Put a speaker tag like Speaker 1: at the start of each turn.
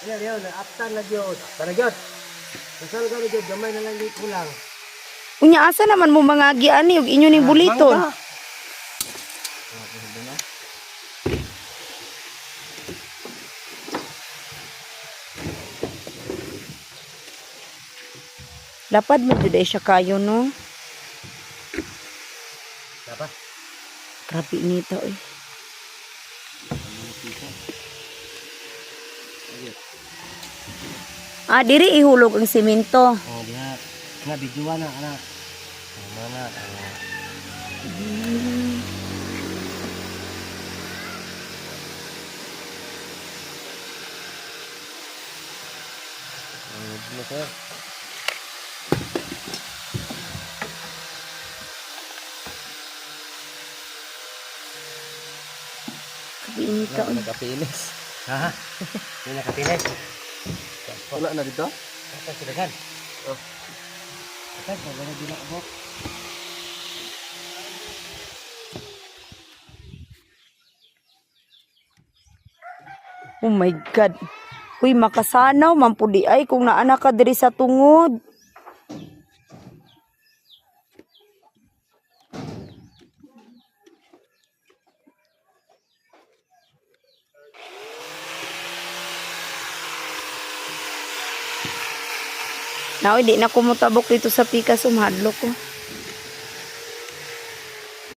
Speaker 1: Ano yun, aptan na Diyos. Tanagyot. Kasal ka na Diyos, gamay na lang di kulang.
Speaker 2: Unya asa naman mo mga giani ug inyo ning buliton. Lapad mo jud ay siya kayo no.
Speaker 1: Apa?
Speaker 2: Grabe nito eh. Ah, diri ihulog ang simento.
Speaker 1: Oh, diha. Nga biduan na anak. Mana? Ano sir?
Speaker 2: Grabe nito eh.
Speaker 3: Nakapinis.
Speaker 1: Ha? Hindi nakapilis.
Speaker 3: Wala na dito?
Speaker 1: Ito silakan. Oh. Ito, wala din ako.
Speaker 2: Oh my God. Uy, makasanaw, mampudi ay kung naana ka diri sa tungod. Now, hindi na kumutabok dito sa pikas, umhadlok ko.